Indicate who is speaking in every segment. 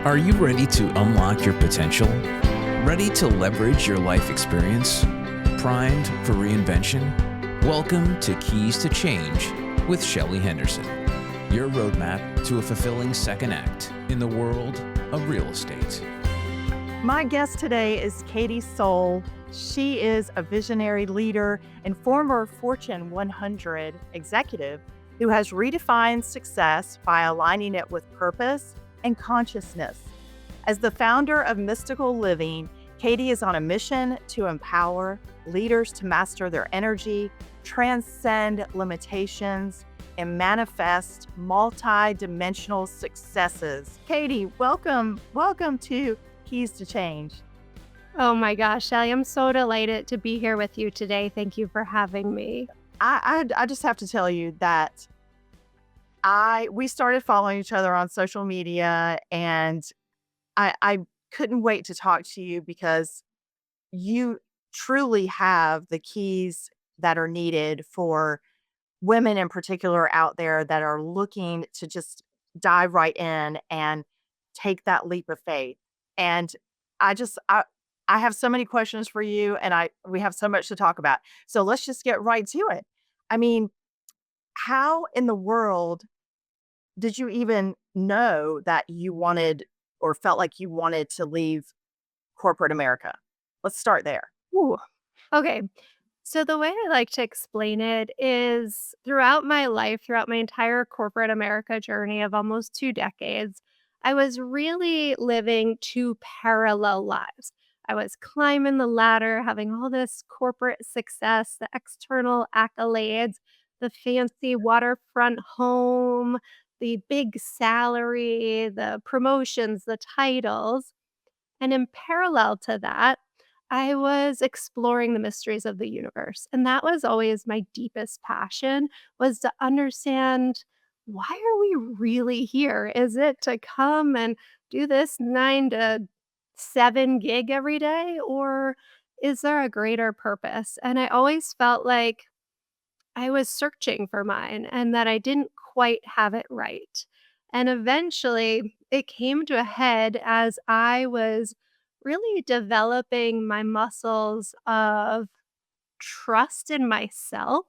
Speaker 1: Are you ready to unlock your potential? Ready to leverage your life experience? Primed for reinvention? Welcome to Keys to Change with Shelly Henderson, your roadmap to a fulfilling second act in the world of real estate.
Speaker 2: My guest today is Katie Soul. She is a visionary leader and former Fortune 100 executive who has redefined success by aligning it with purpose and consciousness. As the founder of Mystical Living, Katie is on a mission to empower leaders to master their energy, transcend limitations, and manifest multi-dimensional successes. Katie, welcome to Keys to Change.
Speaker 3: Oh my gosh, Shelly, I'm so delighted to be here with you today. Thank you for having me.
Speaker 2: I just have to tell you that we started following each other on social media, and I couldn't wait to talk to you because you truly have the keys that are needed for women in particular out there that are looking to just dive right in and take that leap of faith. And I just I have so many questions for you, and we have so much to talk about. So let's just get right to it. I mean, how in the world did you even know that you wanted or felt like you wanted to leave corporate America? Let's start there.
Speaker 3: Ooh, okay. So the way I like to explain it is throughout my life, throughout my entire corporate America journey of almost 2 decades, I was really living two parallel lives. I was climbing the ladder, having all this corporate success, the external accolades, the fancy waterfront home, the big salary, the promotions, the titles. And in parallel to that, I was exploring the mysteries of the universe. And that was always my deepest passion was to understand, why are we really here? Is it to come and do this 9 to 7 gig every day, or is there a greater purpose? And I always felt like I was searching for mine and that I didn't quite have it right. And eventually it came to a head as I was really developing my muscles of trust in myself,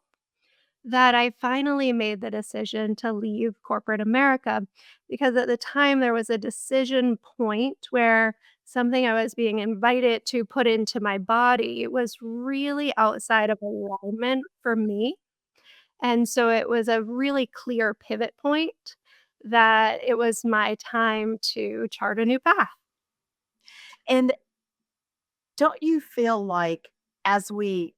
Speaker 3: that I finally made the decision to leave corporate America. Because at the time, there was a decision point where something I was being invited to put into my body was really outside of alignment for me, and so it was a really clear pivot point that it was my time to chart a new path.
Speaker 2: And don't you feel like as we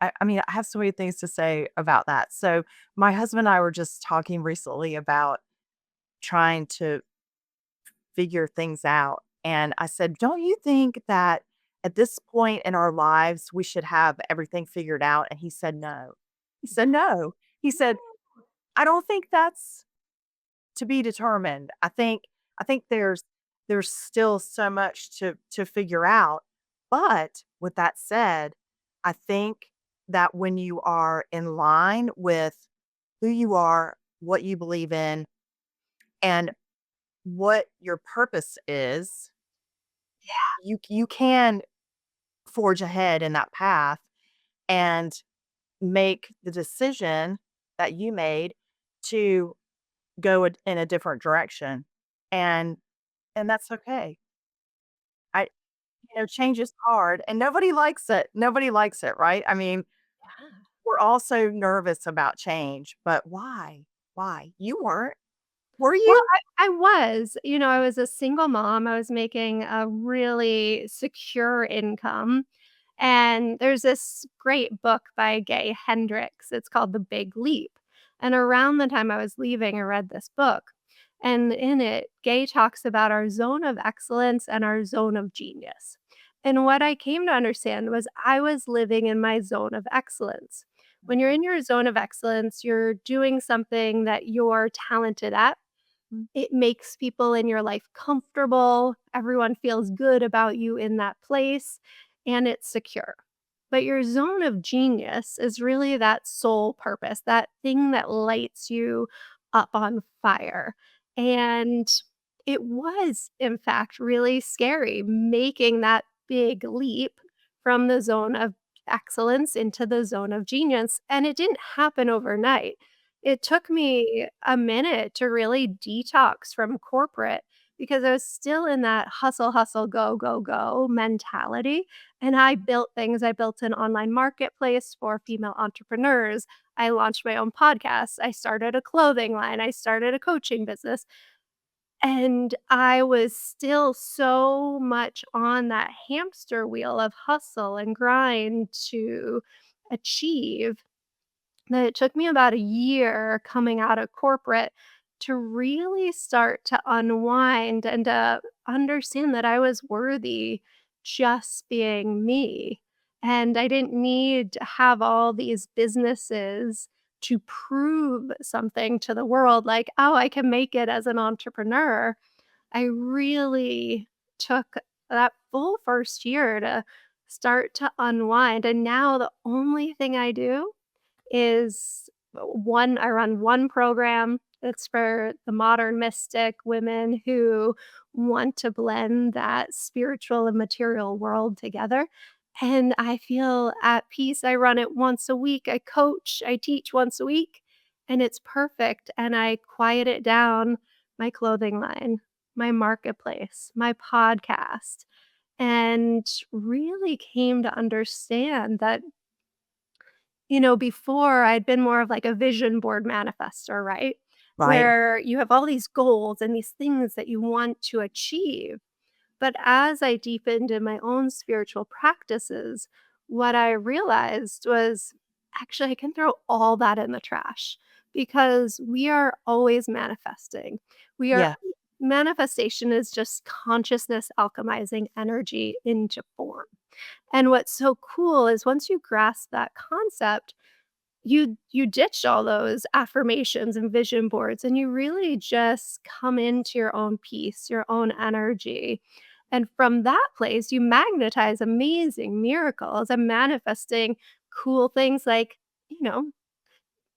Speaker 2: I mean, I have so many things to say about that. So my husband and I were just talking recently about trying to figure things out. And I said, don't you think that at this point in our lives, we should have everything figured out? And he said, no. He said, no. He said, I don't think that's to be determined. I think there's still so much to figure out. But with that said, I think that when you are in line with who you are, what you believe in, and what your purpose is, you can forge ahead in that path and make the decision that you made to go in a different direction. And and that's okay. I change is hard and nobody likes it. Nobody likes it, right? I mean,
Speaker 3: Yeah.
Speaker 2: we're all so nervous about change, but why? Why? You weren't. Were
Speaker 3: Well,
Speaker 2: you?
Speaker 3: I was, I was a single mom. I was making a really secure income. And there's this great book by Gay Hendricks. It's called The Big Leap. And around the time I was leaving, I read this book. And in it, Gay talks about our zone of excellence and our zone of genius. And what I came to understand was I was living in my zone of excellence. When you're in your zone of excellence, you're doing something that you're talented at. It makes people in your life comfortable. Everyone feels good about you in that place, and it's secure. But your zone of genius is really that soul purpose, that thing that lights you up on fire. And it was, in fact, really scary making that big leap from the zone of excellence into the zone of genius, and it didn't happen overnight. It took me a minute to really detox from corporate because I was still in that hustle, hustle, go, go, go mentality. And I built things. I built an online marketplace for female entrepreneurs. I launched my own podcast. I started a clothing line. I started a coaching business. And I was still so much on that hamster wheel of hustle and grind to achieve that it took me about a year coming out of corporate to really start to unwind and to understand that I was worthy just being me. And I didn't need to have all these businesses to prove something to the world like, oh, I can make it as an entrepreneur. I really took that full first year to start to unwind. And now the only thing I do is one I run one program that's for the modern mystic women who want to blend that spiritual and material world together. And I feel at peace. I run it once a week. I coach, I teach once a week, and it's perfect. And I quiet it down my clothing line, my marketplace, my podcast, and really came to understand that before I'd been more of like a vision board manifester, right?
Speaker 2: Right.
Speaker 3: Where you have all these goals and these things that you want to achieve. But as I deepened in my own spiritual practices, what I realized was actually I can throw all that in the trash because we are always manifesting. We are
Speaker 2: Yeah.
Speaker 3: Manifestation is just consciousness alchemizing energy into form. And what's so cool is once you grasp that concept, you ditch all those affirmations and vision boards and you really just come into your own peace, your own energy. And from that place, you magnetize amazing miracles and manifesting cool things like, you know,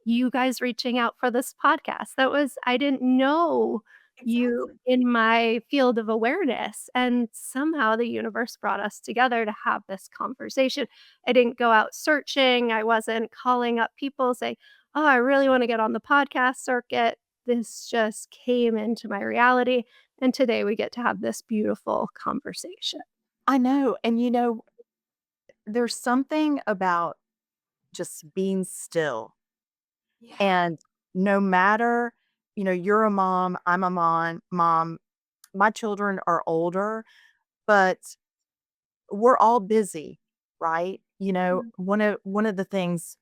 Speaker 3: you guys reaching out for this podcast. That was I didn't know you
Speaker 2: Exactly.
Speaker 3: in my field of awareness, and somehow the universe brought us together to have this conversation. I didn't go out searching, I wasn't calling up people saying, "Oh, I really wanna get on the podcast circuit." This just came into my reality, and today we get to have this beautiful conversation.
Speaker 2: I know. And there's something about just being still.
Speaker 3: Yeah.
Speaker 2: And no matter, you're a mom, I'm a mom, my children are older, but we're all busy, right?
Speaker 3: Mm.
Speaker 2: One of the things,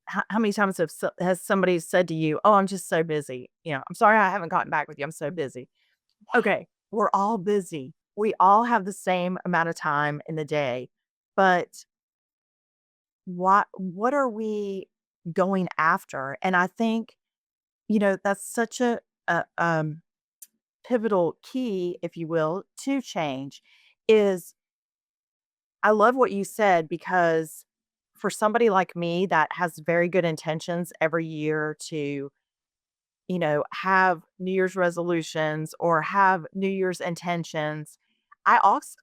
Speaker 2: how many times has somebody said to you, "Oh, I'm just so busy. I'm sorry I haven't gotten back with you. I'm so busy." Okay, we're all busy. We all have the same amount of time in the day, but what are we going after? And I think, that's such a pivotal key, if you will, to change is I love what you said because for somebody like me that has very good intentions every year to, have New Year's resolutions or have New Year's intentions, I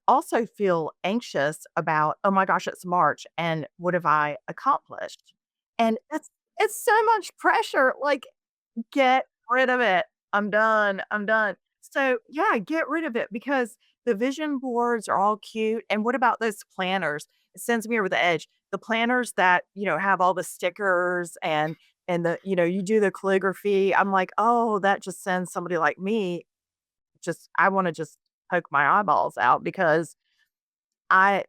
Speaker 2: also feel anxious about, oh my gosh, it's March and what have I accomplished? And it's so much pressure. Like, get rid of it. I'm done. I'm done. So, yeah, get rid of it because the vision boards are all cute. And what about those planners? It sends me over the edge. The planners that, have all the stickers and you do the calligraphy. I'm like, "Oh, that just sends somebody like me I wanna just poke my eyeballs out because I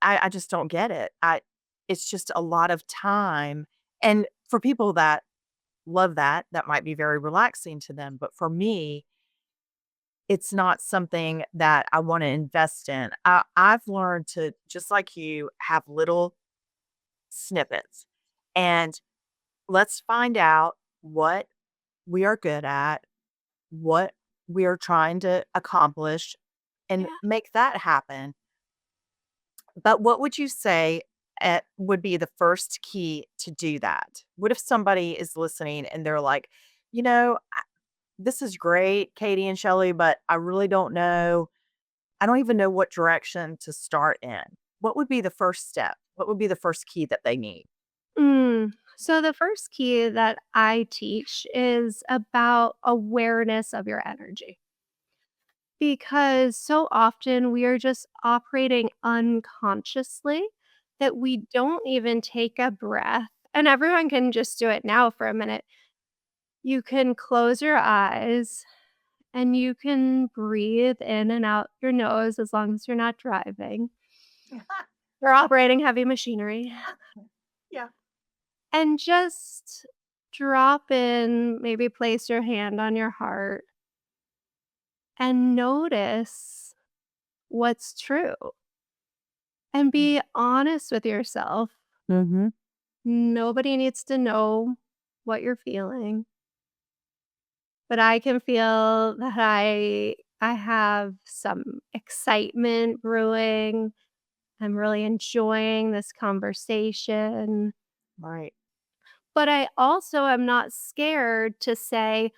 Speaker 2: I just don't get it." It's just a lot of time. And for people that love that. That might be very relaxing to them, but for me, it's not something that I wanna invest in. I've learned to, just like you, have little snippets, and let's find out what we are good at, what we are trying to accomplish, and
Speaker 3: Yeah.
Speaker 2: make that happen. But what would you say, would be the first key to do that? What if somebody is listening and they're like, "You know, this is great, Katie and Shelly, but I really don't know. I don't even know what direction to start in. What would be the first step? What would be the first key that they need?
Speaker 3: So the first key that I teach is about awareness of your energy. Because so often we are just operating unconsciously that we don't even take a breath. And everyone can just do it now for a minute. You can close your eyes and you can breathe in and out your nose as long as you're not driving. You're operating heavy machinery.
Speaker 2: Yeah.
Speaker 3: And just drop in, maybe place your hand on your heart and notice what's true and be honest with yourself.
Speaker 2: Mm-hmm.
Speaker 3: Nobody needs to know what you're feeling, but I can feel that I have some excitement brewing. I'm really enjoying this conversation,
Speaker 2: Right.
Speaker 3: but I also am not scared to say,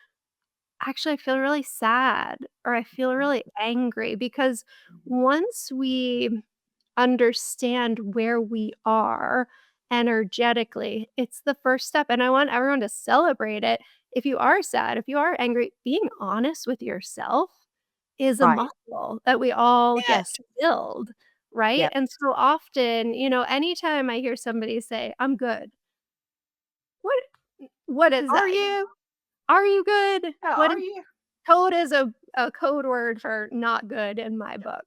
Speaker 3: actually, I feel really sad or I feel really angry because once we understand where we are energetically, it's the first step. And I want everyone to celebrate it. If you are sad, if you are angry, being honest with yourself is a
Speaker 2: Right.
Speaker 3: muscle that we all get
Speaker 2: Yes.
Speaker 3: to build. Right.
Speaker 2: Yeah.
Speaker 3: And so often, anytime I hear somebody say, I'm good, what what is
Speaker 2: Are
Speaker 3: that?
Speaker 2: you?
Speaker 3: Are you good?
Speaker 2: Yeah,
Speaker 3: What
Speaker 2: are
Speaker 3: is
Speaker 2: you?
Speaker 3: code is a code word for not good in my
Speaker 2: Yeah.
Speaker 3: book,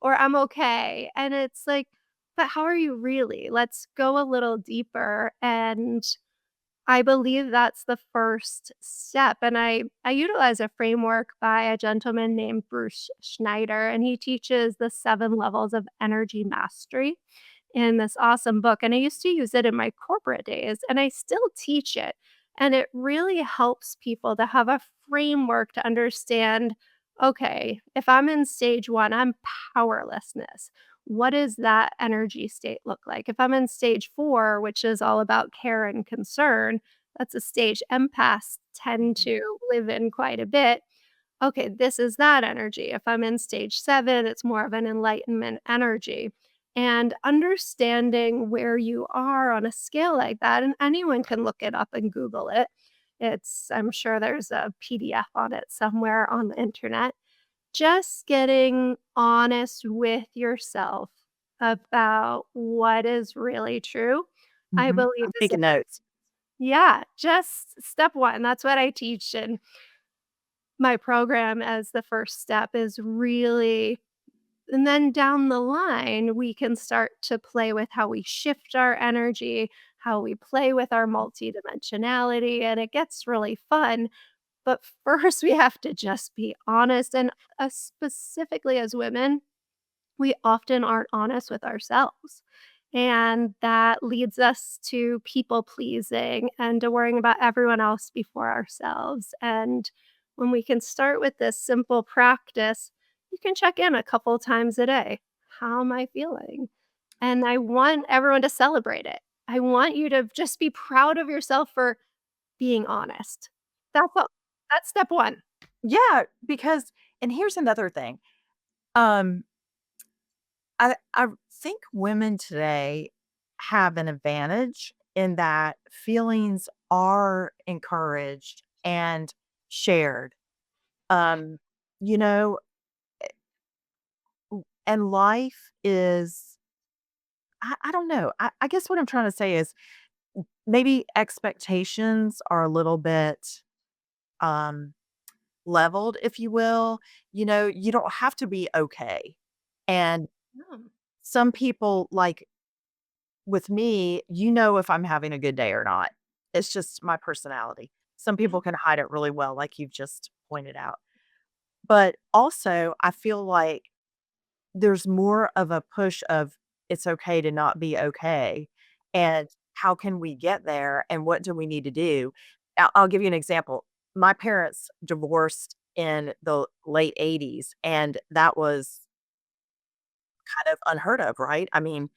Speaker 3: or I'm okay, and it's like, but how are you really? Let's go a little deeper, and I believe that's the first step, and I utilize a framework by a gentleman named Bruce Schneider, and he teaches the 7 levels of energy mastery in this awesome book, and I used to use it in my corporate days, and I still teach it, and it really helps people to have a framework to understand, okay, if I'm in stage 1, I'm powerlessness. What does that energy state look like? If I'm in stage 4, which is all about care and concern, that's a stage empaths tend
Speaker 2: Mhm.
Speaker 3: to live in quite a bit. Okay, this is that energy. If I'm in stage 7, it's more of an enlightenment energy. And understanding where you are on a scale like that, and anyone can look it up and Google it. I'm sure there's a PDF on it somewhere on the internet. Just getting honest with yourself about what is really true, I
Speaker 2: Mhm.
Speaker 3: believe
Speaker 2: I'm
Speaker 3: is
Speaker 2: taking notes.
Speaker 3: yeah, just step 1. That's what I teach in my program as the first step is really and then down the line, we can start to play with how we shift our energy, how we play with our multidimensionality, and it gets really fun. But first, we have to just be honest. And specifically as women, we often aren't honest with ourselves. And that leads us to people pleasing and to worrying about everyone else before ourselves. And when we can start with this simple practice, you can check in a couple times a day. How am I feeling? And I want everyone to celebrate it. I want you to just be proud of yourself for being honest. That's all. That's step 1.
Speaker 2: Yeah, because and here's another thing. Um, I think women today have an advantage in that feelings are encouraged and shared. Um, you know, and life is I don't know. I guess what I'm trying to say is maybe expectations are a little bit um leveled, if you will. You don't have to be okay. And some people, like with me, if I'm having a good day or not. It's just my personality. Some people can hide it really well, like you've just pointed out. But also, I feel like there's more of a push of it's okay to not be okay. And how can we get there? And what do we need to do? I'll give you an example. My parents divorced in the late 80s, and that was kind of unheard of, right? I mean,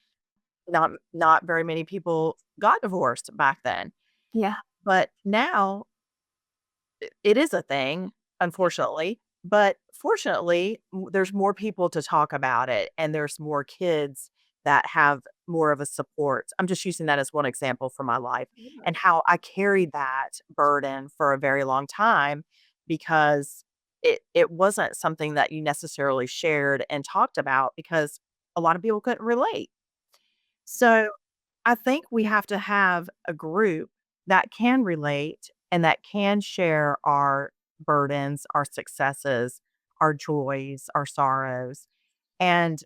Speaker 2: not very many people got divorced back then.
Speaker 3: Yeah.
Speaker 2: But now it is a thing, unfortunately, but fortunately, there's more people to talk about it, and there's more kids that have more of a support. I'm just using that as one example for my life
Speaker 3: Yeah.
Speaker 2: and how I carried that burden for a very long time because it wasn't something that you necessarily shared and talked about because a lot of people couldn't relate. So I think we have to have a group that can relate and that can share our burdens, our successes, our joys, our sorrows. And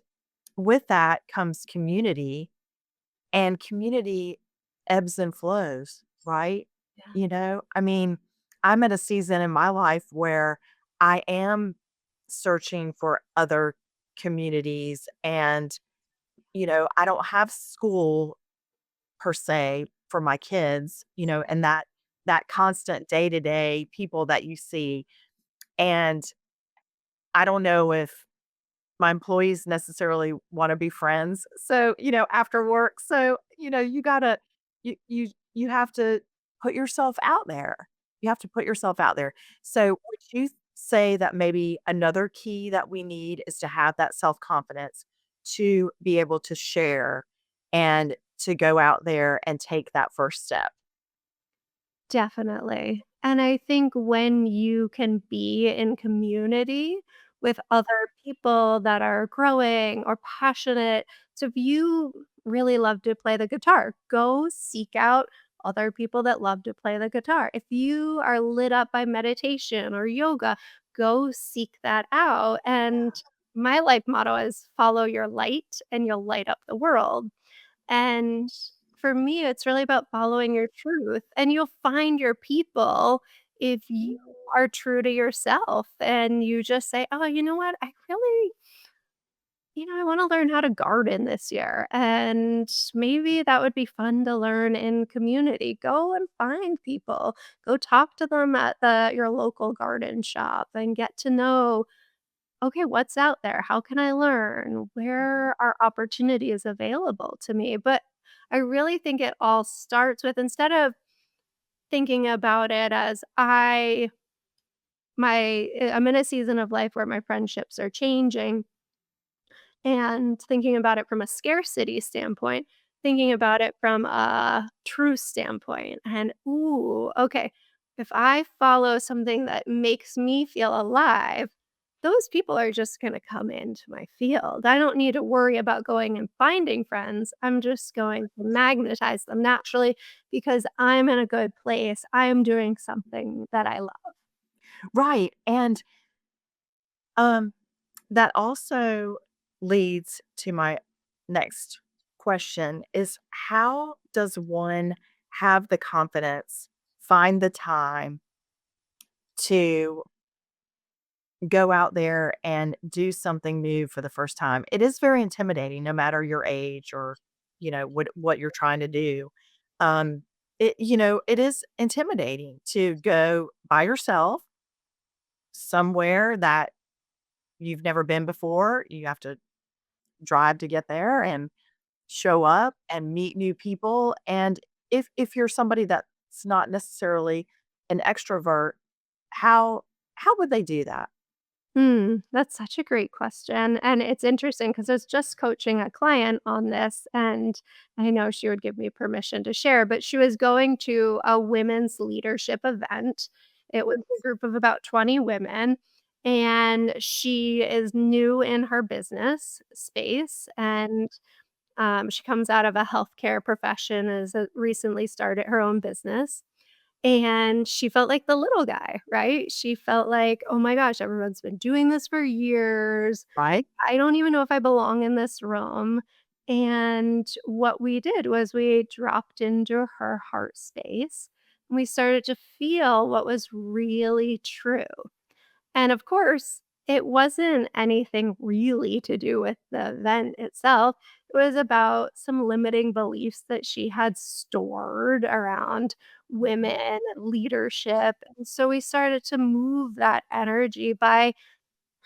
Speaker 2: with that comes community, and community ebbs and flows, right?
Speaker 3: Yeah.
Speaker 2: I mean, I'm at a season in my life where I am searching for other communities and I don't have school per se for my kids, and that constant day-to-day people that you see, and I don't know if my employees necessarily wanna be friends, so, after work, so, you gotta you have to put yourself out there. You have to put yourself out there. So, would you say that maybe another key that we need is to have that self-confidence to be able to share and to go out there and take that first step?
Speaker 3: Definitely. And I think when you can be in community with other people that are growing or passionate, so if you really love to play the guitar, go seek out other people that love to play the guitar. If you are lit up by meditation or yoga, go seek that out. And my life motto is follow your light and you'll light up the world. And for me, it's really about following your truth, and you'll find your people if you are true to yourself and you just say, "Oh, you know what? I really, I want to learn how to garden this year." And maybe that would be fun to learn in community. Go and find people. Go talk to them at the your local garden shop and get to know, okay, what's out there? How can I learn? Where are opportunities available to me? But I really think it all starts with, instead of thinking about it as I'm in a season of life where my friendships are changing, and thinking about it from a scarcity standpoint, thinking about it from a true standpoint. And, ooh, okay, if I follow something that makes me feel alive, those people are just going to come into my field. I don't need to worry about going and finding friends. I'm just going to magnetize them naturally because I'm in a good place. I am doing something that I love.
Speaker 2: Right, and, um, that also leads to my next question is how does one have the confidence, find the time to go out there and do something new for the first time? It is very intimidating no matter your age or, what you're trying to do. Um, it is intimidating to go by yourself somewhere that you've never been before. You have to drive to get there and show up and meet new people, and if you're somebody that's not necessarily an extrovert, how would they do that?
Speaker 3: That's such a great question. And it's interesting because I was just coaching a client on this, and I know she would give me permission to share, but she was going to a women's leadership event. It was a group of about 20 women, and she is new in her business space. And she comes out of a healthcare profession, has recently started her own business. And she felt like the little guy, right? She felt like, "Oh my gosh, everyone's been doing this for years.
Speaker 2: Right?
Speaker 3: I don't even know if I belong in this room." And what we did was we dropped into her heart space, and we started to feel what was really true. And of course, it wasn't anything really to do with the event itself. It was about some limiting beliefs that she had stored around women and leadership. And so we started to move that energy by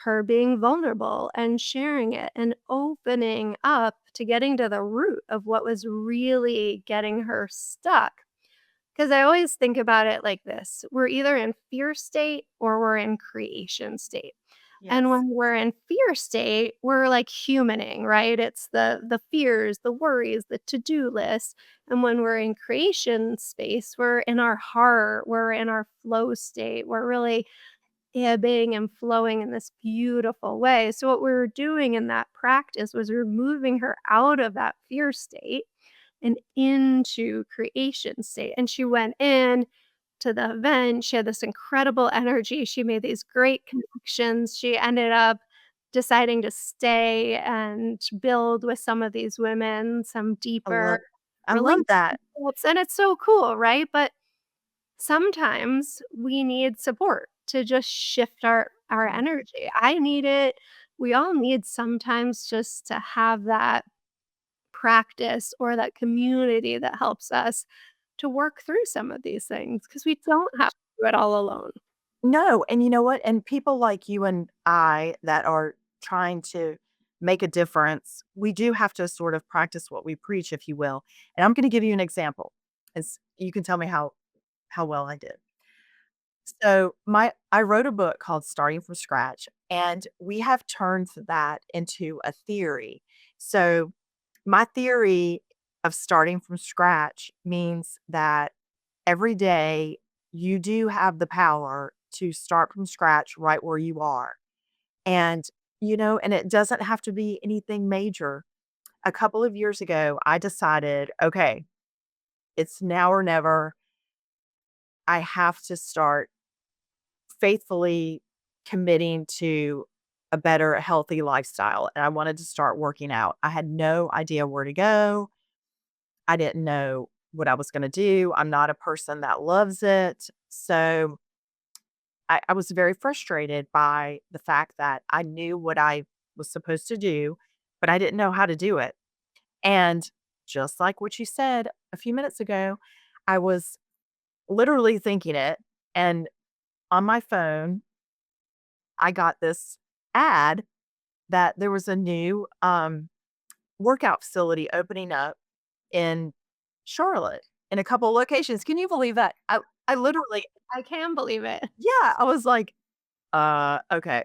Speaker 3: her being vulnerable and sharing it and opening up to getting to the root of what was really getting her stuck. Because I always think about it like this. We're either in fear state or we're in creation state. And
Speaker 2: Yes.
Speaker 3: when we're in fear state, we're like humaning, right? It's the fears, the worries, the to-do list. And when we're in creation space, we're in our heart, we're in our flow state. We're really ebbing and flowing in this beautiful way. So what we were doing in that practice was we were moving her out of that fear state and into creation state. And she went in to the event. She had this incredible energy. She made these great connections. She ended up deciding to stay and build with some of these women, some
Speaker 2: I
Speaker 3: deeper
Speaker 2: love I love that.
Speaker 3: relationships. And it's so cool, right? But sometimes we need support to just shift our
Speaker 2: Mhm.
Speaker 3: energy. I need it. We all need sometimes just to have that practice or that community that helps us to work through some of these things because we don't have to do it all alone.
Speaker 2: No, and you know what? And people like you and I that are trying to make a difference, we do have to sort of practice what we preach, if you will. And I'm gonna give you an example, as you can tell me how well I did. So I wrote a book called Starting from Scratch, and we have turned that into a theory. So my theory of starting from scratch means that every day you do have the power to start from scratch right where you are. And, and it doesn't have to be anything major. A couple of years ago, I decided, okay, it's now or never. I have to start faithfully committing to a better healthy lifestyle. And I wanted to start working out. I had no idea where to go. I didn't know what I was going to do. I'm not a person that loves it. So I was very frustrated by the fact that I knew what I was supposed to do, but I didn't know how to do it. And just like what you said a few minutes ago, I was literally thinking it. And on my phone, I got this ad that there was a new workout facility opening up in Charlotte in a couple of locations. Can you believe that? I literally,
Speaker 3: I can believe it.
Speaker 2: yeah, I was like, okay,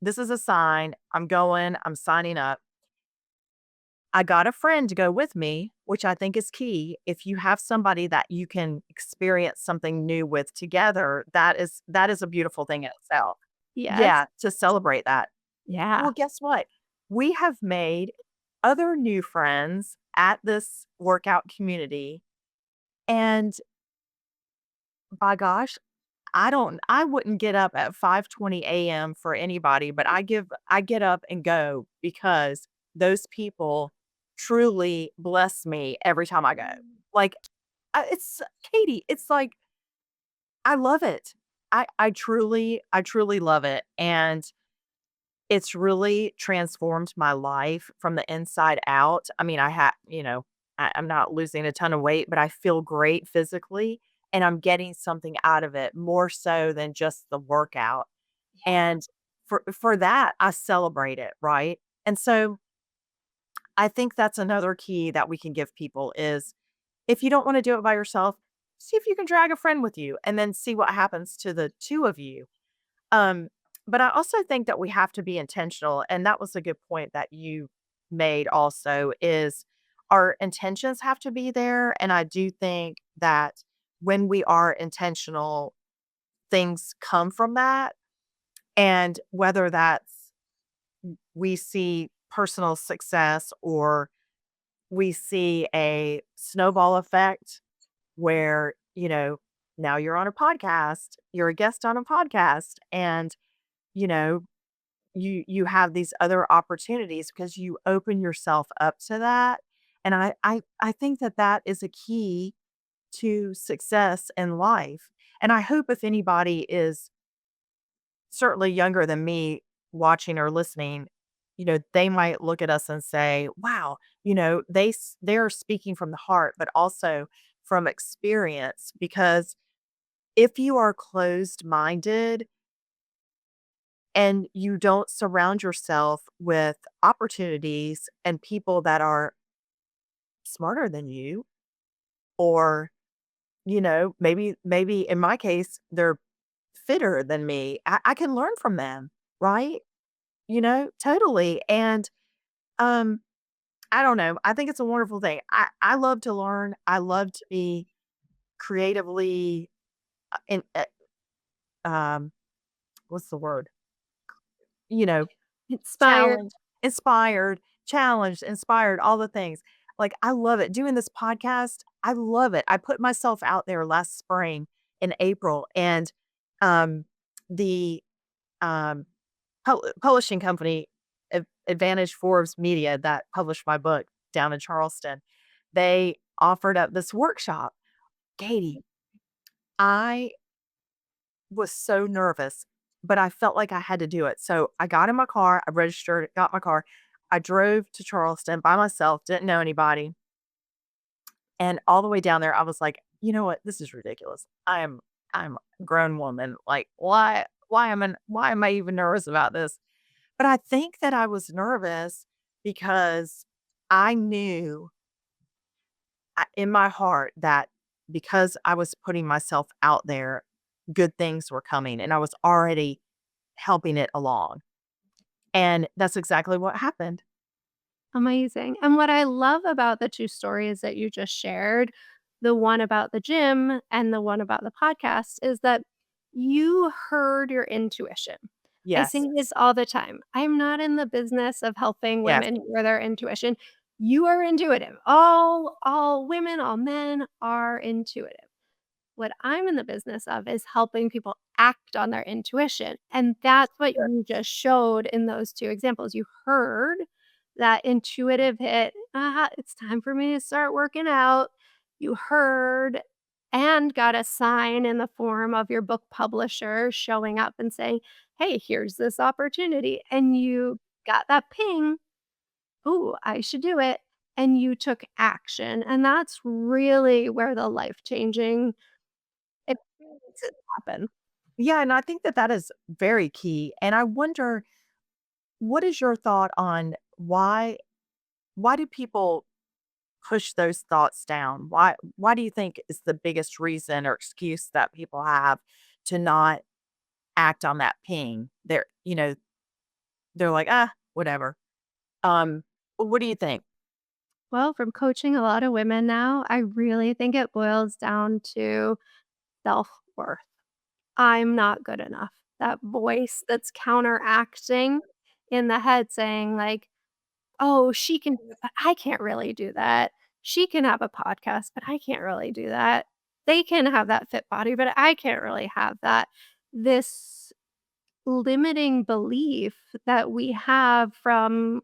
Speaker 2: this is a sign. I'm going, I'm signing up. I got a friend to go with me, which I think is key. If you have somebody that you can experience something new with together, that is a beautiful thing in itself.
Speaker 3: Yes.
Speaker 2: Yeah, to celebrate that.
Speaker 3: Yeah.
Speaker 2: Well, guess what? We have made other new friends at this workout community. And by gosh, I wouldn't get up at 5:20 AM for anybody, but I get up and go because those people truly bless me every time I go. Like, it's Katie, it's like, I love it. I truly love it, and it's really transformed my life from the inside out. I mean, I'm not losing a ton of weight, but I feel great physically, and I'm getting something out of it more so than just the workout. And for that, I celebrate it, right? And so I think that's another key that we can give people is if you don't want to do it by yourself, see if you can drag a friend with you and then see what happens to the two of you. um, but I also think that we have to be intentional, and that was a good point that you made also, is our intentions have to be there, and I do think that when we are intentional, things come from that, and whether that's we see personal success or we see a snowball effect where, now you're on a podcast, you're a guest on a podcast, and, you know, you have these other opportunities because you open yourself up to that. And I think that that is a key to success in life. And I hope if anybody is certainly younger than me watching or listening, they might look at us and say, wow, they're speaking from the heart, but also from experience. Because if you are closed minded and you don't surround yourself with opportunities and people that are smarter than you or maybe in my case, they're fitter than me. I can learn from them, right? Totally. And um, I don't know. I think it's a wonderful thing. I love to learn. I love to be creatively in um, what's the word? You know,
Speaker 3: Inspired.
Speaker 2: challenged, inspired, challenged, inspired, all the things. Like, I love it. Doing this podcast, I love it. I put myself out there last spring in April, and um, the um, publishing company, Advantage Forbes Media, that published my book down in Charleston, they offered up this workshop. Katie, I was so nervous, but I felt like I had to do it. So I got in my car, I registered, got my car. I drove to Charleston by myself, didn't know anybody. And all the way down there, I was like, you know what? This is ridiculous. I'm a grown woman. Like, why am I even nervous about this? But I think that I was nervous because I knew in my heart that because I was putting myself out there, good things were coming and I was already helping it along. And that's exactly what happened.
Speaker 3: Amazing. And what I love about the 2 stories that you just shared, the one about the gym and the one about the podcast, is that you heard your intuition. I say
Speaker 2: Yes.
Speaker 3: this all the time. I'm not in the business of helping
Speaker 2: Yes.
Speaker 3: women hear their intuition. You are intuitive. All women, all men are intuitive. What I'm in the business of is helping people act on their intuition, and that's what
Speaker 2: Sure.
Speaker 3: you just showed in those 2 examples. You heard that intuitive hit, "Ah, it's time for me to start working out." You heard and got a sign in the form of your book publisher showing up and saying, "Hey, here's this opportunity," and you got that ping, "Ooh, I should do it," and you took action, and that's really where the life-changing experiences happen.
Speaker 2: Yeah. And I think that that is very key. And I wonder, what is your thought on why do people push those thoughts down? Why do you think is the biggest reason or excuse that people have to not act on that ping? They're like, whatever. What do you think?
Speaker 3: Well, from coaching a lot of women now, I really think it boils down to self-worth. I'm not good enough. That voice that's counteracting in the head saying like, "Oh, she can do it, but I can't really do that. She can have a podcast, but I can't really do that. They can have that fit body, but I can't really have that." This limiting belief that we have from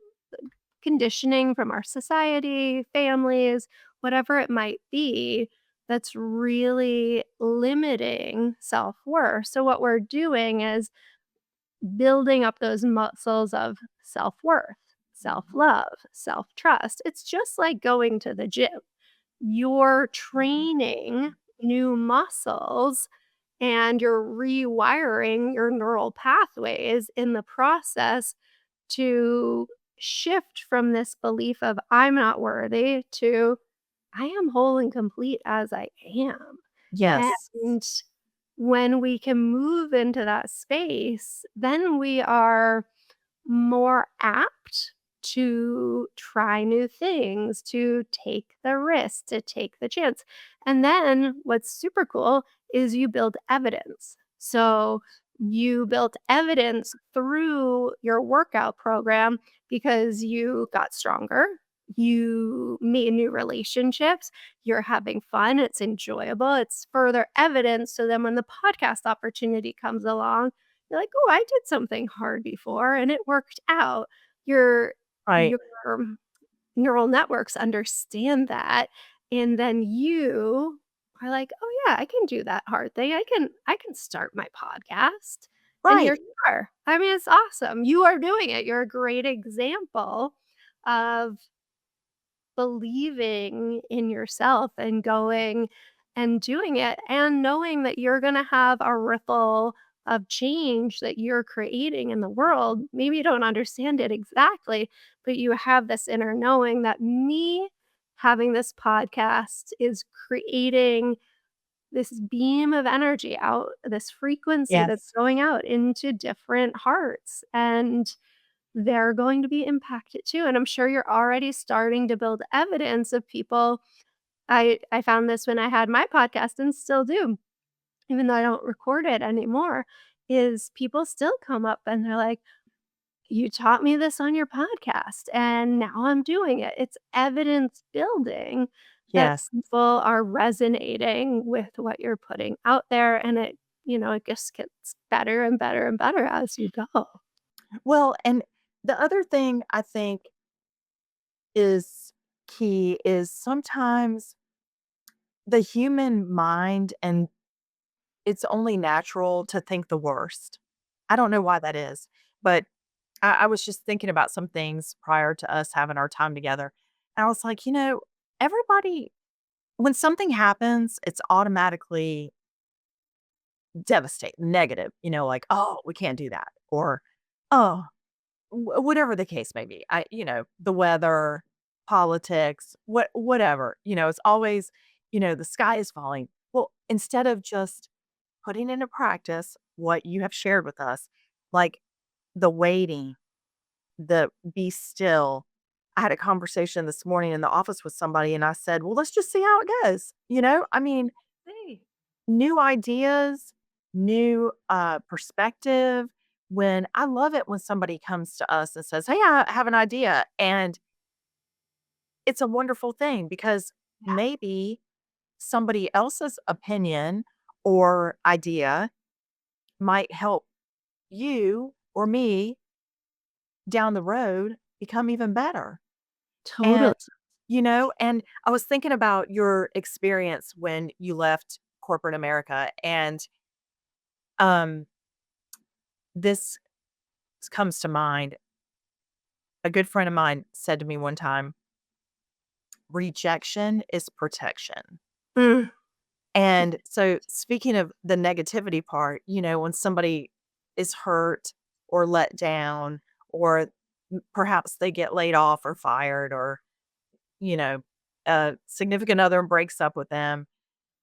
Speaker 3: conditioning from our society, families, whatever it might be, that's really limiting self-worth. So what we're doing is building up those muscles of self-worth, self-love, self-trust. It's just like going to the gym. You're training new muscles and you're rewiring your neural pathways in the process to shift from this belief of I'm not worthy to I am whole and complete as I am.
Speaker 2: Yes.
Speaker 3: And when we can move into that space, then we are more apt to try new things, to take the risk, to take the chance. And then what's super cool is you build evidence. So you built evidence through your workout program because you got stronger, you made new relationships, you're having fun, it's enjoyable, it's further evidence. So then when the podcast opportunity comes along, you're like, "Oh, I did something hard before and it worked out." Your
Speaker 2: Right.
Speaker 3: your neural networks understand that, and then you are like, "Oh, yeah, I can do that hard thing. I can start my podcast." And here
Speaker 2: Right.
Speaker 3: you are. I mean, it's awesome. You are doing it. You're a great example of believing in yourself and going and doing it and knowing that you're going to have a ripple of change that you're creating in the world. Maybe you don't understand it exactly, but you have this inner knowing that me having this podcast is creating this beam of energy out, this frequency that's
Speaker 2: Yes.
Speaker 3: going out into different hearts, and they're going to be impacted too. And I'm sure you're already starting to build evidence of people. I found this when I had my podcast and still do, even though I don't record it anymore, is people still come up and they're like, "You taught me this on your podcast, and now I'm doing it." It's evidence building that
Speaker 2: Yes.
Speaker 3: people are resonating with what you're putting out there, and it just gets better and better and better as you go.
Speaker 2: Well, and the other thing I think is key is sometimes the human mind, and it's only natural to think the worst. I don't know why that is, but I was just thinking about some things prior to us having our time together. And I was like, everybody, when something happens, it's automatically devastating, negative, like, oh, we can't do that. Or, oh, whatever the case may be. The weather, politics, whatever, it's always, the sky is falling. Well, instead of just putting into practice what you have shared with us, like the waiting, the be still. I had a conversation this morning in the office with somebody and I said, well, let's just see how it goes. I mean,
Speaker 3: Hey.
Speaker 2: new ideas, new perspective. When I love it when somebody comes to us and says, hey, I have an idea. And it's a wonderful thing because
Speaker 3: Yeah,
Speaker 2: maybe somebody else's opinion or idea might help you or me down the road become even better. And,
Speaker 3: totally.
Speaker 2: and I was thinking about your experience when you left corporate America. And um, this comes to mind. A good friend of mine said to me one time, rejection is protection.
Speaker 3: Mm,
Speaker 2: And so, speaking of the negativity part, when somebody is hurt or let down, or perhaps they get laid off or fired, or, you know, a significant other breaks up with them,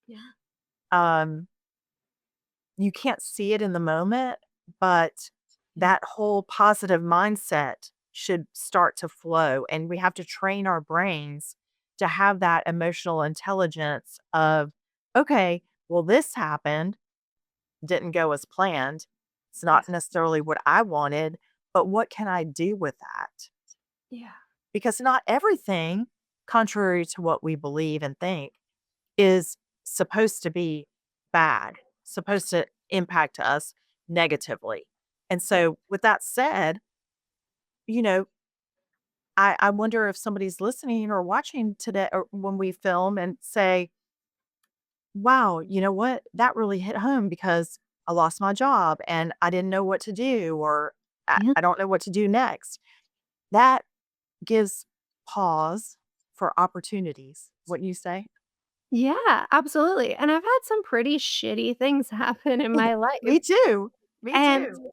Speaker 3: yeah,
Speaker 2: um, you can't see it in the moment, but
Speaker 3: yeah,
Speaker 2: that whole positive mindset should start to flow. And we have to train our brains to have that emotional intelligence of, okay, well, this happened, didn't go as planned. It's not
Speaker 3: yes,
Speaker 2: necessarily what I wanted, but what can I do with that?
Speaker 3: yeah,
Speaker 2: Because not everything, contrary to what we believe and think, is supposed to be bad, supposed to impact us negatively. And
Speaker 3: yeah,
Speaker 2: so, with that said, you know, I wonder if somebody's listening or watching today or when we film and say, wow, you know what? That really hit home because I lost my job and I didn't know what to do, or
Speaker 3: yeah.
Speaker 2: I don't know what to do next. That gives pause for opportunities. What you say?
Speaker 3: Yeah, absolutely. And I've had some pretty shitty things happen in my life.
Speaker 2: Me too. Me
Speaker 3: And
Speaker 2: too.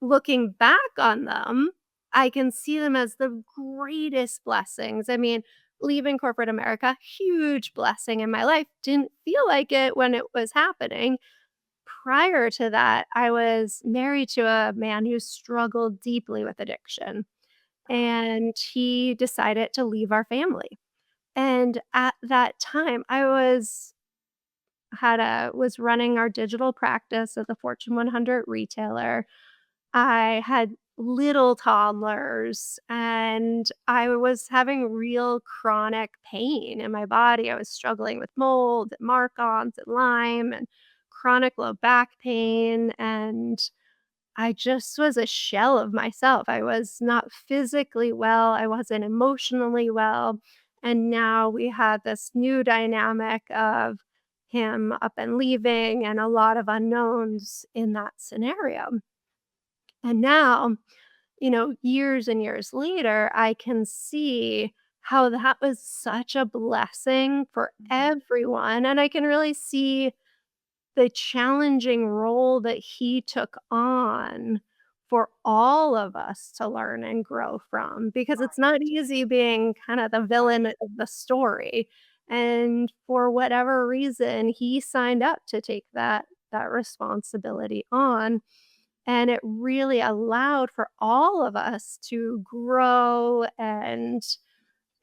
Speaker 3: looking back on them, I can see them as the greatest blessings. I mean, leaving corporate America, huge blessing in my life. Didn't feel like it when it was happening. Prior to that, I was married to a man who struggled deeply with addiction, and he decided to leave our family. And at that time, I was running our digital practice at the Fortune 100 retailer. I had little toddlers and I was having real chronic pain in my body. I was struggling with mold, Mark-ons, and Lyme, and chronic low back pain. And I just was a shell of myself. I was not physically well, I wasn't emotionally well. And now we had this new dynamic of him up and leaving and a lot of unknowns in that scenario. And now, years and years later, I can see how that was such a blessing for everyone. And I can really see the challenging role that he took on for all of us to learn and grow from, because it's not easy being kind of the villain of the story. And for whatever reason, he signed up to take that responsibility on. And it really allowed for all of us to grow and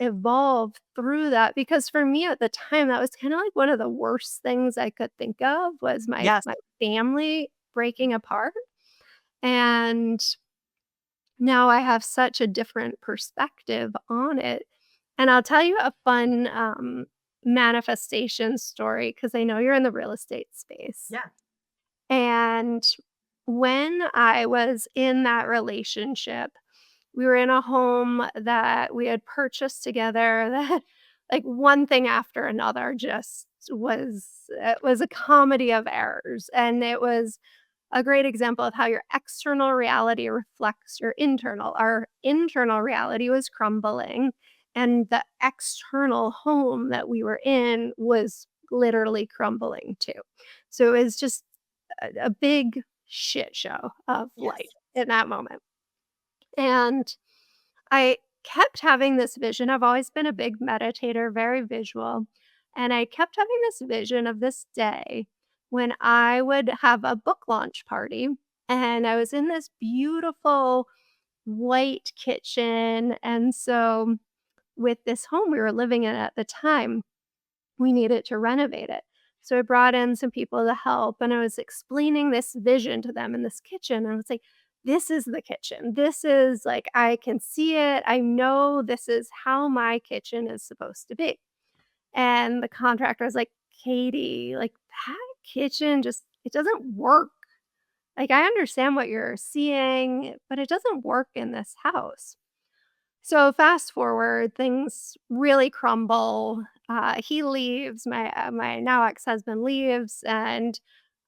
Speaker 3: evolve through that, because for me at the time, that was kinda like one of the worst things I could think of was
Speaker 2: Yes.
Speaker 3: my family breaking apart, and now I have such a different perspective on it. And I'll tell you a fun, manifestation story because I know you're in the real estate space.
Speaker 2: Yeah.
Speaker 3: And when I was in that relationship, we were in a home that we had purchased together that like one thing after another just was it was a comedy of errors, and it was a great example of how your external reality reflects your internal. Our internal reality was crumbling, and the external home that we were in was literally crumbling too. So it was just a big shit show of life
Speaker 2: Yes.
Speaker 3: in that moment. And I kept having this vision. I've always been a big meditator, very visual. And I kept having this vision of this day when I would have a book launch party. And I was in this beautiful white kitchen. And so, with this home we were living in at the time, we needed to renovate it. So I brought in some people to help, and I was explaining this vision to them in this kitchen. And I was like, this is the kitchen. This is like, I can see it. I know this is how my kitchen is supposed to be. And the contractor was like, Katie, like that kitchen just, it doesn't work. Like, I understand what you're seeing, but it doesn't work in this house. So fast forward, things really crumble. He leaves. My now ex-husband leaves, and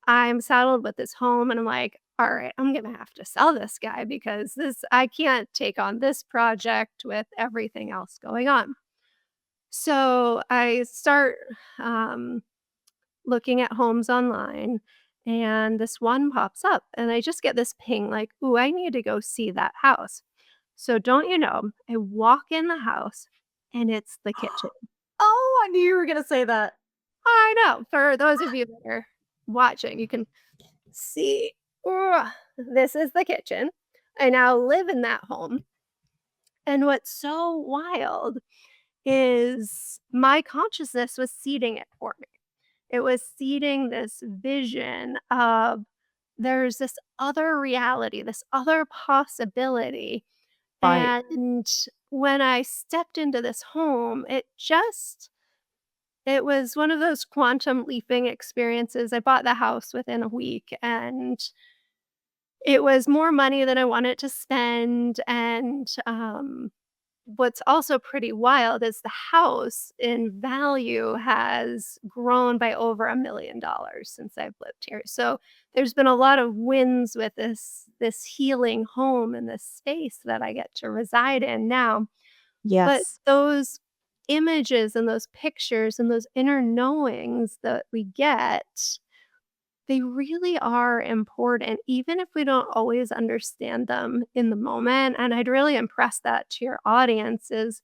Speaker 3: I'm saddled with this home. And I'm like, all right, I'm gonna have to sell this guy because this I can't take on this project with everything else going on. So I start um, looking at homes online, and this one pops up, and I just get this ping like, "Ooh, I need to go see that house." So don't you know, I walk in the house, and it's the kitchen.
Speaker 2: Oh, I knew you were gonna say that.
Speaker 3: I know, for those of you that are watching, you can see, ugh, this is the kitchen. I now live in that home, and what's so wild is my consciousness was seeding it for me. It was seeding this vision of there's this other reality, this other possibility.
Speaker 2: Right.
Speaker 3: And when I stepped into this home, it was one of those quantum leaping experiences. I bought the house within a week, and it was more money than I wanted to spend. And what's also pretty wild is the house in value has grown by over $1 million since I've lived here. So there's been a lot of wins with this healing home and this space that I get to reside in now. But
Speaker 2: Yes.
Speaker 3: those images and those pictures and those inner knowings that we get, they really are important, even if we don't always understand them in the moment. And I'd really impress that to your audience is,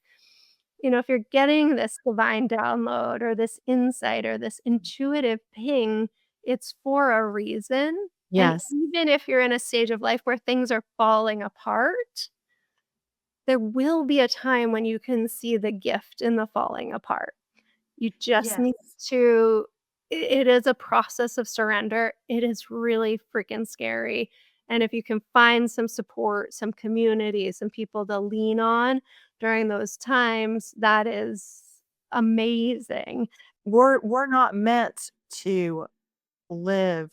Speaker 3: if you're getting this divine download or this insight or this intuitive ping, it's for a reason. And
Speaker 2: Yes.
Speaker 3: even if you're in a stage of life where things are falling apart, there will be a time when you can see the gift in the falling apart. You just
Speaker 2: Yes.
Speaker 3: need to it is a process of surrender. It is really freaking scary, and if you can find some support, some community, some people to lean on during those times, that is amazing.
Speaker 2: We're not meant to live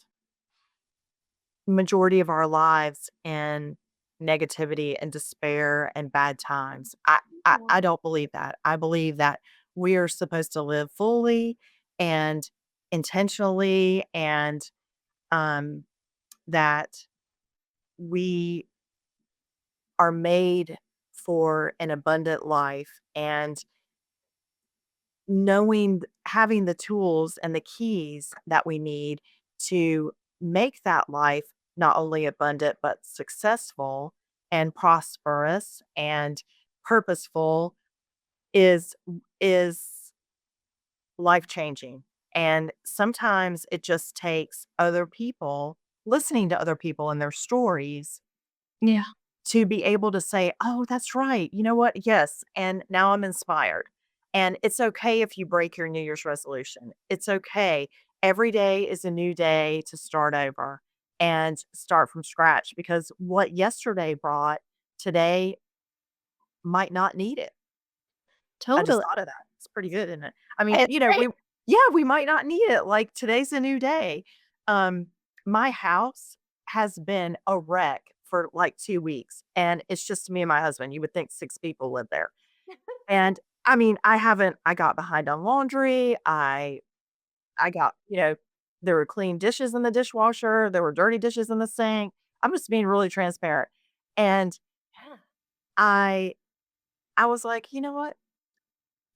Speaker 2: majority of our lives in negativity and despair and bad times. I don't believe that. I believe that we are supposed to live fully and intentionally, and um, that we are made for an abundant life, and having the tools and the keys that we need to make that life not only abundant but successful and prosperous and purposeful is is life changing. And sometimes it just takes other people, listening to other people and their stories,
Speaker 3: Yeah.
Speaker 2: to be able to say, "Oh, that's right. You know what? Yes, and now I'm inspired." And it's okay if you break your New Year's resolution. It's okay. Every day is a new day to start over and start from scratch, because what yesterday brought, today might not need it. I just
Speaker 3: Totally.
Speaker 2: thought of that. It's pretty good, isn't it? I mean,
Speaker 3: It's great.
Speaker 2: we might not need it. Like, today's a new day. Um, my house has been a wreck for like 2 weeks, and it's just me and my husband. You would think 6 people live there. And I mean, I got behind on laundry. I got, there were clean dishes in the dishwasher, there were dirty dishes in the sink. I'm just being really transparent. And
Speaker 3: Yeah.
Speaker 2: I I was like, "You know what?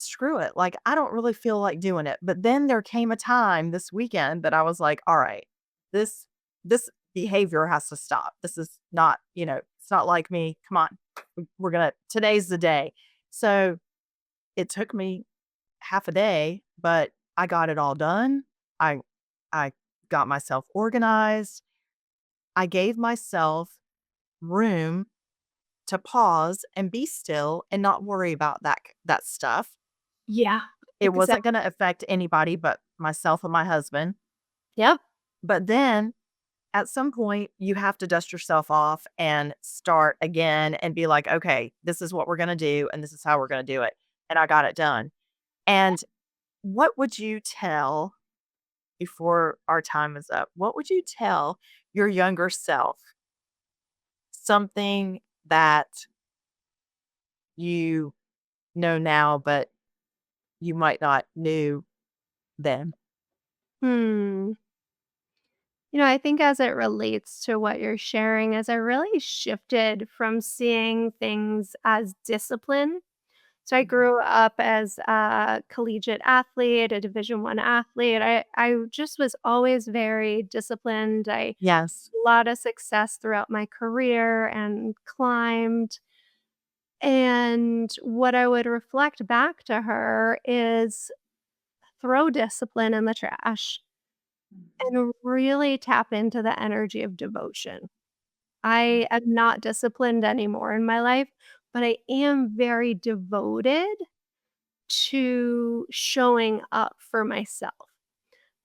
Speaker 2: Screw it. Like, I don't really feel like doing it." But then there came a time this weekend that I was like, "All right, this this behavior has to stop. This is not, it's not like me. Come on. We're gonna today's the day." So it took me half a day, but I got it all done. I I got myself organized. I gave myself room to pause and be still and not worry about that stuff.
Speaker 3: Yeah.
Speaker 2: It
Speaker 3: Exactly.
Speaker 2: wasn't gonna affect anybody but myself and my husband.
Speaker 3: Yep.
Speaker 2: But then at some point, you have to dust yourself off and start again and be like, "Okay, this is what we're gonna do, and this is how we're gonna do it." And I got it done. And what would you tell, before our time is up, what would you tell your younger self? Something that you know now, but you might not knew then.
Speaker 3: Hmm. I think as it relates to what you're sharing, as I really shifted from seeing things as discipline. So I
Speaker 2: Mhm.
Speaker 3: grew up as a collegiate athlete, a Division 1 athlete. I just was always very disciplined. I
Speaker 2: Yes.
Speaker 3: a lot of success throughout my career and climbed. And what I would reflect back to her is throw discipline in the trash
Speaker 2: Mhm.
Speaker 3: and really tap into the energy of devotion. I am not disciplined anymore in my life, but I am very devoted to showing up for myself.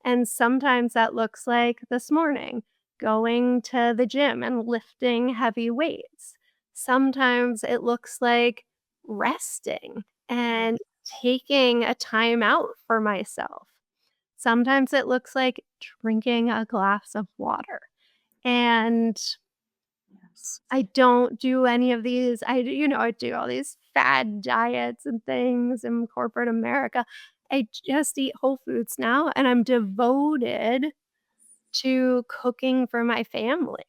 Speaker 3: And sometimes that looks like this morning, going to the gym and lifting heavy weights. Sometimes it looks like resting
Speaker 2: Yes.
Speaker 3: and taking a time out for myself. Sometimes it looks like drinking a glass of water. And
Speaker 2: Yes.
Speaker 3: I don't do any of these. I do all these fad diets and things in corporate America. I just eat whole foods now, and I'm devoted to cooking for my family.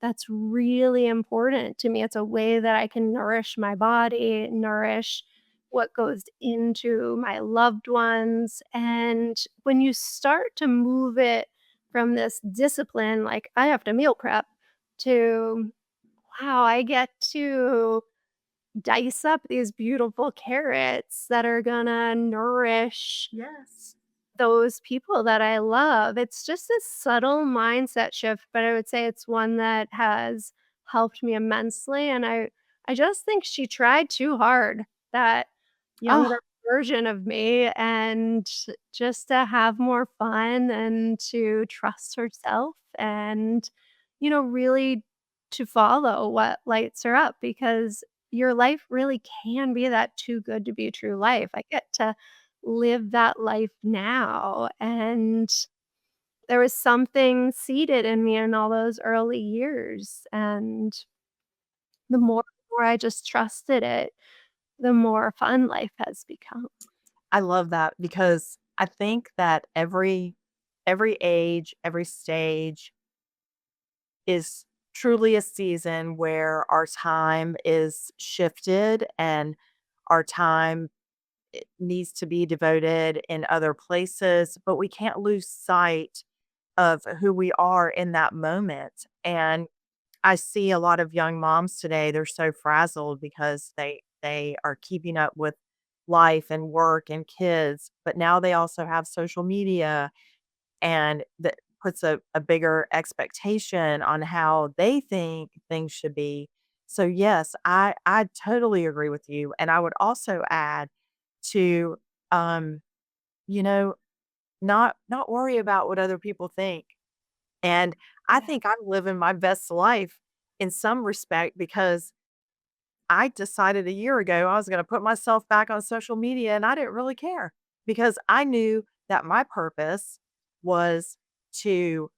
Speaker 3: That's really important to me. It's a way that I can nourish my body, nourish what goes into my loved ones. And when you start to move it from this discipline, like I have to meal prep, to wow, I get to dice up these beautiful carrots that are gonna nourish
Speaker 2: Yes.
Speaker 3: those people that I love. It's just this subtle mindset shift, but I would say it's one that has helped me immensely, and I just think she tried too hard, that
Speaker 2: Oh,
Speaker 3: younger version of me, and just to have more fun and to trust herself and, really to follow what lights her up, because your life really can be that too good to be true life. I get to live that life now. And there was something seeded in me in all those early years. And the more I just trusted it, the more fun life has become.
Speaker 2: I love that, because I think that every age, every stage is truly a season where our time is shifted, and our time needs to be devoted in other places, but we can't lose sight of who we are in that moment. And I see a lot of young moms today, they're so frazzled because they are keeping up with life and work and kids, but now they also have social media, and that puts a bigger expectation on how they think things should be. So yes, I totally agree with you. And I would also add to, um, you know, not worry about what other people think. And I
Speaker 3: Yeah.
Speaker 2: think I'm living my best life in some respect because I decided a year ago I was going to put myself back on social media and I didn't really care because I knew that my purpose was to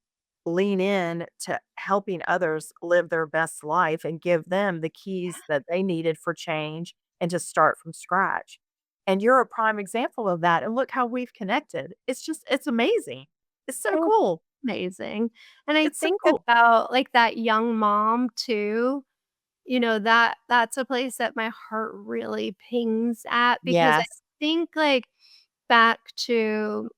Speaker 2: lean in to helping others live their best life and give them the keys that they needed for change and to start from scratch. And you're a prime example of that. And look how we've connected. It's amazing. It's so
Speaker 3: Oh,
Speaker 2: cool.
Speaker 3: amazing. And I
Speaker 2: It's so
Speaker 3: think
Speaker 2: cool.
Speaker 3: about, like, that young mom too, that's a place that my heart really pings at because I
Speaker 2: Yes.
Speaker 3: think, like, back to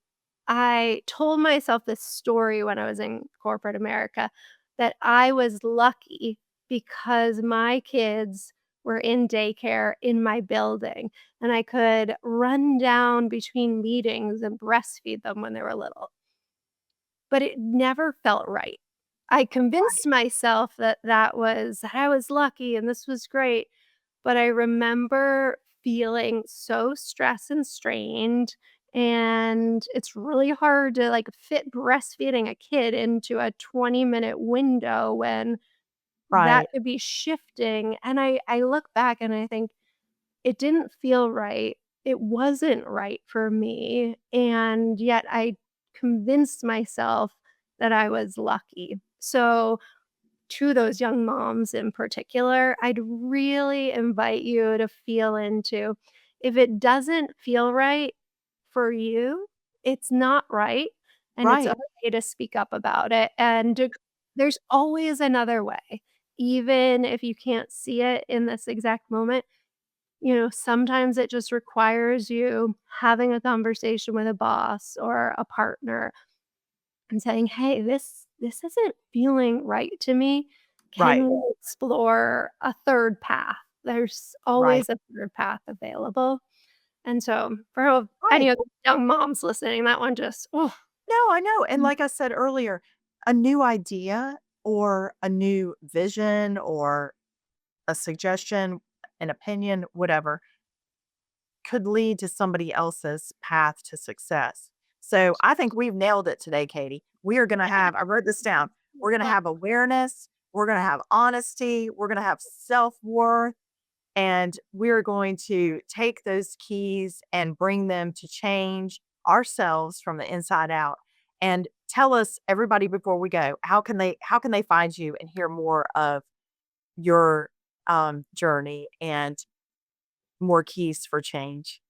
Speaker 3: I told myself this story when I was in corporate America that I was lucky because my kids were in daycare in my building, and I could run down between meetings and breastfeed them when they were little. But it never felt right. I convinced myself that I was lucky and this was great, but I remember feeling so stressed and strained, and it's really hard to, like, fit breastfeeding a kid into a 20-minute window when that
Speaker 2: Right.
Speaker 3: could be shifting, and I look back and I think, "It didn't feel right. It wasn't right for me," and yet I convinced myself that I was lucky. So, to those young moms in particular, I'd really invite you to feel into, if it doesn't feel right for you, it's not right, and it's
Speaker 2: Right.
Speaker 3: okay to speak up about it, and there's always another way. Even if you can't see it in this exact moment, sometimes it just requires you having a conversation with a boss or a partner and saying, "Hey, this isn't feeling right to me.
Speaker 2: Right.
Speaker 3: Can we explore a third path?" There's
Speaker 2: Right.
Speaker 3: always a third path available. And so for any
Speaker 2: Right.
Speaker 3: of the young moms listening, that one just, oh,
Speaker 2: No, I know, and like I said earlier, a new idea or a new vision or a suggestion, an opinion, whatever, could lead to somebody else's path to success. So, I think we've nailed it today, Katie. We are gonna have I wrote this down. We're gonna
Speaker 3: uh,
Speaker 2: have awareness, we're gonna have honesty, we're gonna have self-worth, and we're going to take those keys and bring them to change ourselves from the inside out. And tell us, everybody, before we go, how can they find you and hear more of your journey and more keys for change?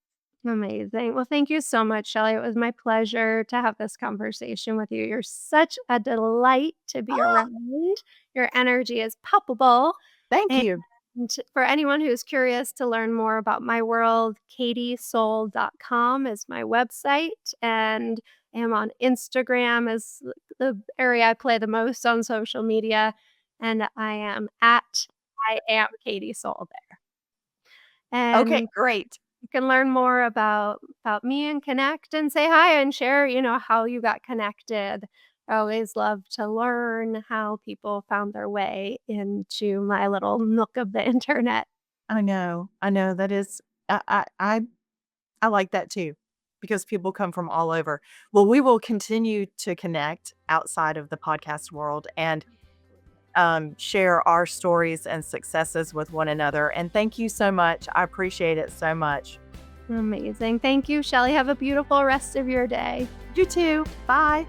Speaker 3: amazing. Well, thank you so much, Shelly. It was my pleasure to have this conversation with you. You're such a delight to be
Speaker 2: Ah,
Speaker 3: around. Your energy is palpable.
Speaker 2: thank you.
Speaker 3: And for anyone who's curious to learn more about my world, katiesoul.com is my website, and I am on Instagram is the area I play the most on social media, and I am Katie Soul there.
Speaker 2: Okay,
Speaker 3: And
Speaker 2: great.
Speaker 3: you can learn more about me and connect and say hi and share, how you got connected. I always love to learn how people found their way into my little nook of the internet.
Speaker 2: I know. I know that is I like that too because people come from all over. Well, we will continue to connect outside of the podcast world and share our stories and successes with one another. And thank you so much. I appreciate it so much.
Speaker 3: Amazing. Thank you, Shelly. Have a beautiful rest of your day.
Speaker 2: You too. Bye.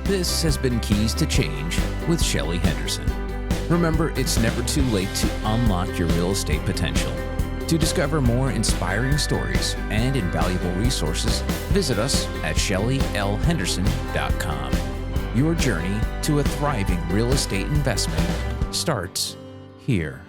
Speaker 1: This has been Keys to Change with Shelly Henderson. Remember, it's never too late to unlock your real estate potential. To discover more inspiring stories and invaluable resources, visit us at shellylhenderson.com. Your journey to a thriving real estate investment starts here.